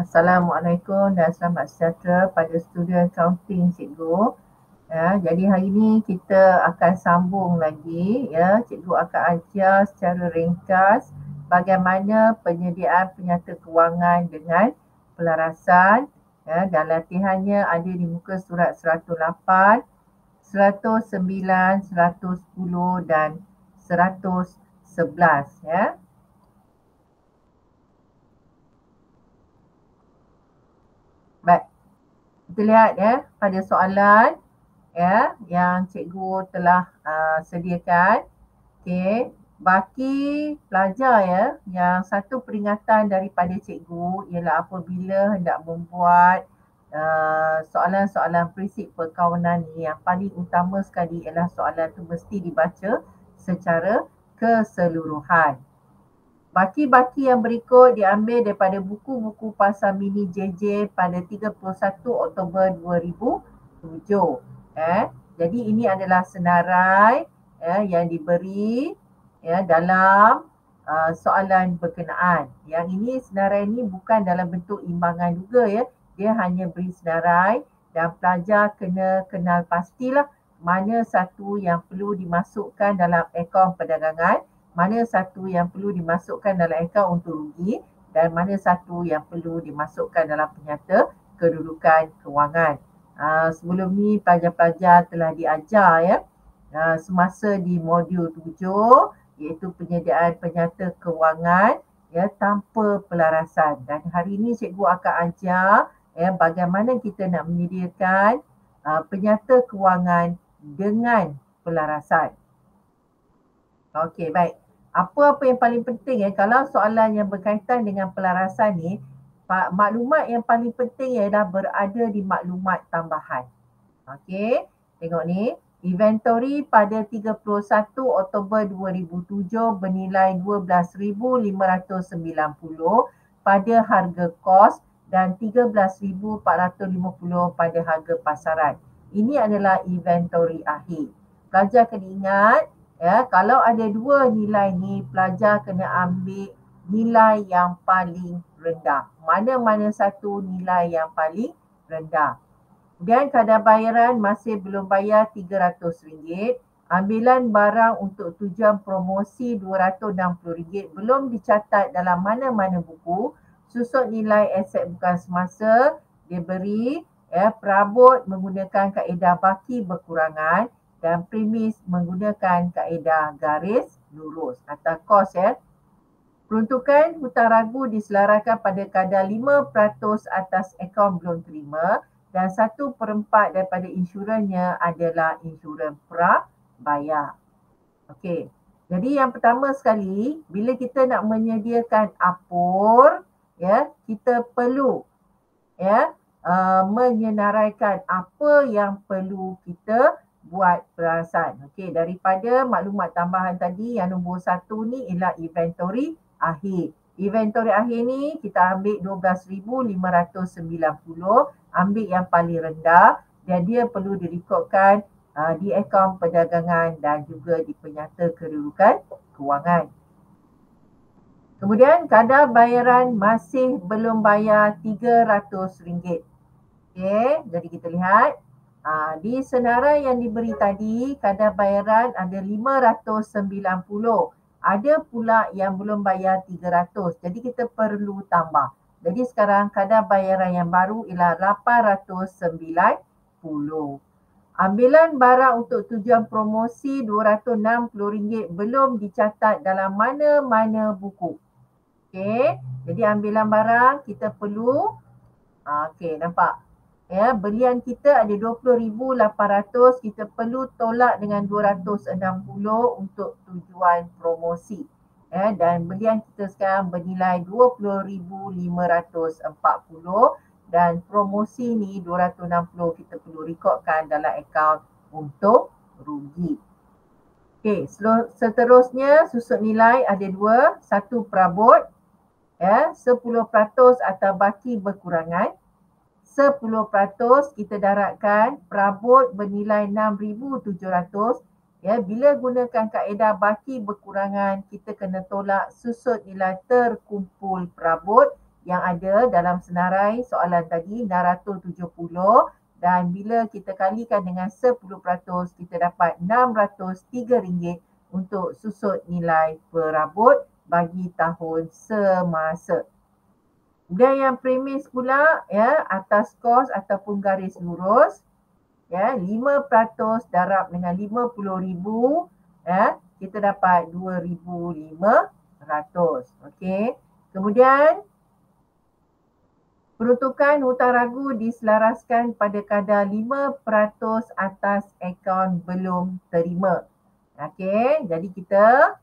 Assalamualaikum dan selamat sejahtera pada student accounting cikgu. Ya, jadi hari ini kita akan sambung lagi ya, cikgu akan ajar secara ringkas bagaimana penyediaan penyata kewangan dengan pelarasan ya, dan latihannya ada di muka surat 108, 109, 110 dan 111 ya. Baik. Kita lihat ya pada soalan ya yang cikgu telah sediakan. Okey, baki pelajar ya, yang satu peringatan daripada cikgu ialah apabila hendak membuat soalan-soalan prinsip perkawanan ni, yang paling utama sekali ialah soalan tu mesti dibaca secara keseluruhan. Baki-baki yang berikut diambil daripada buku-buku pasar mini JJ pada 31 Oktober 2007. Jadi ini adalah senarai yang diberi dalam soalan berkenaan. Yang ini senarai ini bukan dalam bentuk imbangan juga ya. Dia hanya beri senarai dan pelajar kena kenal pastilah mana satu yang perlu dimasukkan dalam akaun perdagangan, mana satu yang perlu dimasukkan dalam akaun untung rugi dan mana satu yang perlu dimasukkan dalam penyata kedudukan kewangan. Sebelum ni pelajar-pelajar telah diajar ya semasa di modul 7 iaitu penyediaan penyata kewangan ya tanpa pelarasan, dan hari ini cikgu akan ajar ya bagaimana kita nak menyediakan penyata kewangan dengan pelarasan. Okey, baik. Apa-apa yang paling penting kalau soalan yang berkaitan dengan pelarasan ni, maklumat yang paling penting ialah berada di maklumat tambahan. Okey, tengok ni. Inventory pada 31 Oktober 2007 bernilai 12,590 pada harga kos dan 13,450 pada harga pasaran. Ini adalah inventory akhir. Pelajar kena ingat ya, kalau ada dua nilai ni, pelajar kena ambil nilai yang paling rendah. Mana-mana satu nilai yang paling rendah. Kemudian kadar bayaran masih belum bayar RM300. Ambilan barang untuk tujuan promosi RM260 belum dicatat dalam mana-mana buku. Susut nilai aset bukan semasa diberi perabot menggunakan kaedah baki berkurangan dan premis menggunakan kaedah garis lurus atau kos ya. Peruntukan hutang ragu diselaraskan pada kadar 5% atas akaun belum terima dan 1/4 daripada insurannya adalah insurans prabayar. Okey. Jadi yang pertama sekali, bila kita nak menyediakan apur ya, kita perlu menyenaraikan apa yang perlu kita buat pelarasan. Okey, daripada maklumat tambahan tadi, yang nombor 1 ni ialah inventory akhir. Inventory akhir ni kita ambil 12,590, ambil yang paling rendah dan dia perlu direkodkan di akaun perdagangan dan juga di penyata kedudukan kewangan. Kemudian kadar bayaran masih belum bayar RM300. Okey, jadi kita lihat di senarai yang diberi tadi, kadar bayaran ada 590. Ada pula yang belum bayar 300. Jadi kita perlu tambah. Jadi sekarang kadar bayaran yang baru ialah 890. Ambilan barang untuk tujuan promosi RM260 belum dicatat dalam mana-mana buku. Okey, jadi ambilan barang kita perlu okey, nampak? Ya, belian kita ada 20,800, kita perlu tolak dengan 260 untuk tujuan promosi. Dan belian kita sekarang bernilai 20,540 dan promosi ni 260 kita perlu rekodkan dalam akaun untung rugi. Okey, seterusnya susut nilai ada dua, satu perabot 10% atau baki berkurangan. 10% kita daratkan perabot bernilai 6,700. Bila gunakan kaedah baki berkurangan, kita kena tolak susut nilai terkumpul perabot yang ada dalam senarai soalan tadi 670 dan bila kita kalikan dengan 10% kita dapat RM603 untuk susut nilai perabot bagi tahun semasa. Dan yang premis pula ya, atas kos ataupun garis lurus ya, 5% darab dengan 50,000 ya, kita dapat 2,500. Okey. Kemudian peruntukan hutang ragu diselaraskan pada kadar 5% atas akaun belum terima. Okey, jadi kita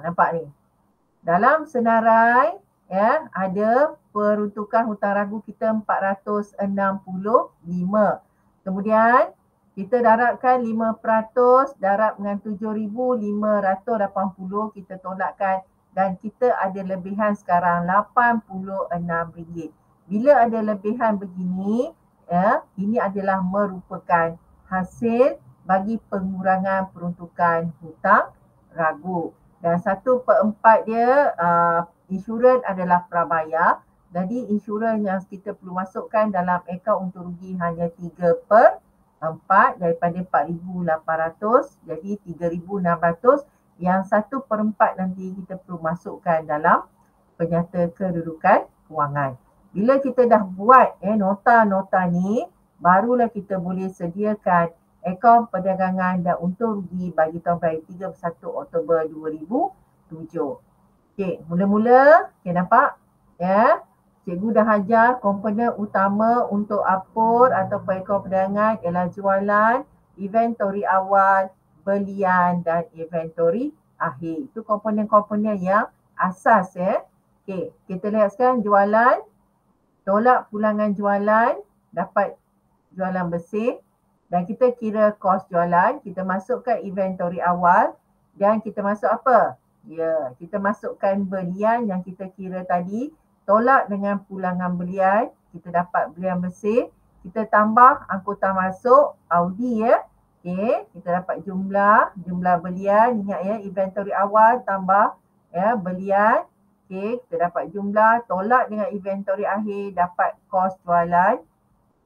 nampak ni. Dalam senarai ya, ada peruntukan hutang ragu kita 465. Kemudian kita darabkan 5% darab dengan 7,580, kita tolakkan dan kita ada lebihan sekarang RM86. Bila ada lebihan begini ya, ini adalah merupakan hasil bagi pengurangan peruntukan hutang ragu. Dan 1/4 dia insurans adalah prabayar. Jadi insurans yang kita perlu masukkan dalam akaun untung rugi hanya 3/4 daripada 4,800 jadi 3,600. Yang 1/4 nanti kita perlu masukkan dalam penyata kedudukan kewangan. Bila kita dah buat nota-nota ni, barulah kita boleh sediakan akaun perdagangan dan untung rugi bagi tahun perayaan 31 Oktober 2007. Okey, mula-mula nampak ya, cikgu dah ajar komponen utama untuk apur atau akaun perdagangan ialah jualan, inventory awal, belian dan inventory akhir. Itu komponen-komponen yang asas ya. Okey, kita lihat sekarang jualan, tolak pulangan jualan, dapat jualan bersih. Dan kita kira kos jualan, kita masukkan inventory awal dan kita masuk apa? Ya, kita masukkan belian yang kita kira tadi, tolak dengan pulangan belian, kita dapat belian bersih, kita tambah angkutan masuk, Audi ya. Okey, kita dapat jumlah belian, ingat ya, inventory awal tambah ya belian. Okey, kita dapat jumlah, tolak dengan inventory akhir, dapat kos jualan.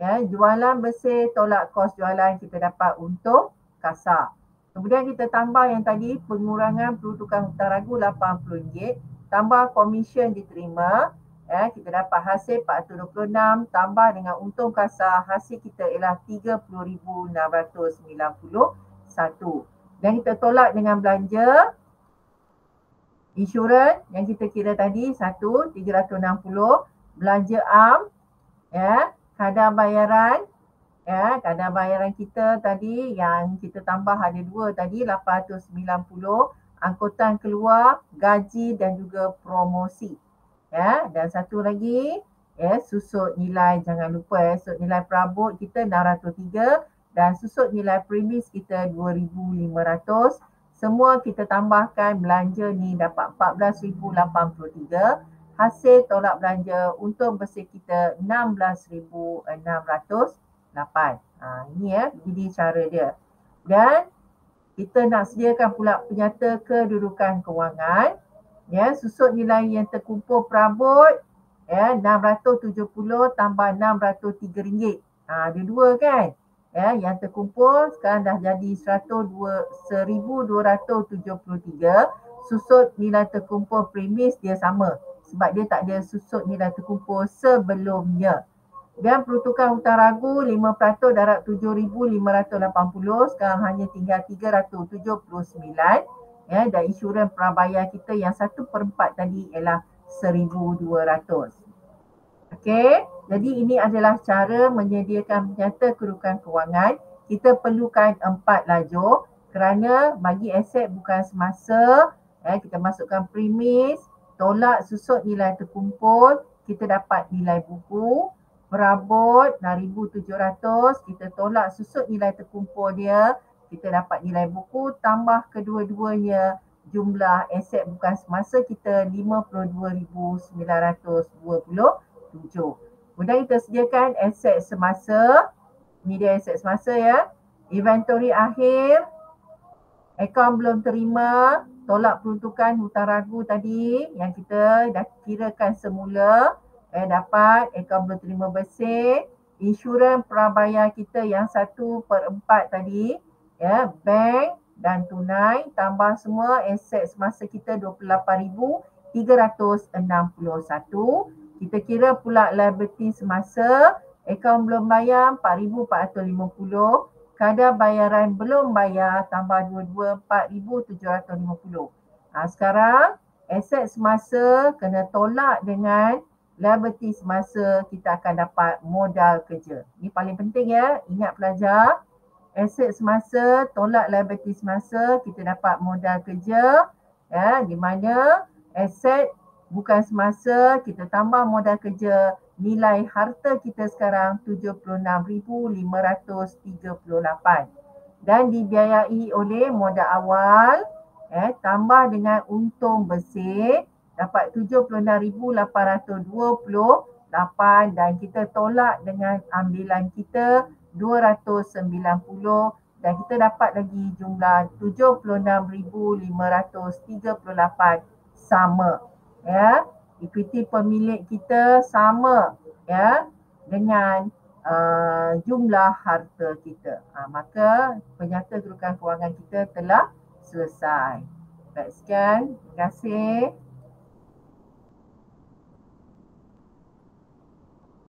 Ya, jualan bersih tolak kos jualan, kita dapat untung kasar. Kemudian kita tambah yang tadi pengurangan peruntukan hutang ragu RM80, tambah komisen diterima, ya, kita dapat hasil 426 tambah dengan untung kasar, hasil kita ialah 30,691. Dan kita tolak dengan belanja insurans yang kita kira tadi 1,360, belanja am ya, kadar bayaran ya, kadar bayaran kita tadi yang kita tambah ada 2 tadi 890, angkutan keluar, gaji dan juga promosi. Ya, dan satu lagi ya, susut nilai, jangan lupa ya, susut nilai perabot kita 603 dan susut nilai premis kita 2,500. Semua kita tambahkan belanja ni dapat 14,083. Hasil tolak belanja untung bersih kita 16,608. Ini ya, jadi cara dia. Dan kita nak sediakan pula penyata kedudukan kewangan. Ya, susut nilai yang terkumpul perabot ya, 670 tambah RM603. Ada 2 kan? Ya, yang terkumpul sekarang dah jadi 1,273. Susut nilai terkumpul premis dia sama sebab dia tak ada susut nilai terkumpul sebelumnya. Dan peruntukan hutang ragu 5% darab 7,580, sekarang hanya tinggal 379. Ya, dan insurans prabayar kita yang 1/4 tadi ialah 1,200. Okey, jadi ini adalah cara menyediakan penyata kedudukan kewangan. Kita perlukan 4 lajur kerana bagi aset bukan semasa, kita masukkan premis, tolak susut nilai terkumpul, kita dapat nilai buku, perabot 6,700, kita tolak susut nilai terkumpul dia, kita dapat nilai buku, tambah kedua-duanya jumlah aset bukan semasa kita 52,927. Kemudian kita sediakan aset semasa, ni dia aset semasa ya, inventory akhir, akaun belum terima, tolak peruntukan hutang ragu tadi yang kita dah kirakan semula, dapat akaun belum terima bersih, insurans prabayar kita yang 1/4 tadi, bank dan tunai, tambah semua aset semasa kita 28,361. Kita kira pula liability semasa, akaun belum bayar 4,450, kadar bayaran belum bayar tambah 22 4,750. Sekarang aset semasa kena tolak dengan liability semasa, kita akan dapat modal kerja. Ini paling penting ya, ingat pelajar. Aset semasa tolak liability semasa, kita dapat modal kerja, di mana aset bukan semasa, kita tambah modal kerja, nilai harta kita sekarang 76,538 dan dibiayai oleh modal awal, tambah dengan untung bersih dapat 76,828 dan kita tolak dengan ambilan kita 290 dan kita dapat lagi jumlah 76,538 sama, equity pemilik kita sama dengan jumlah harta kita. Maka penyata kedudukan kewangan kita telah selesai. Baik, sekian. Terima kasih.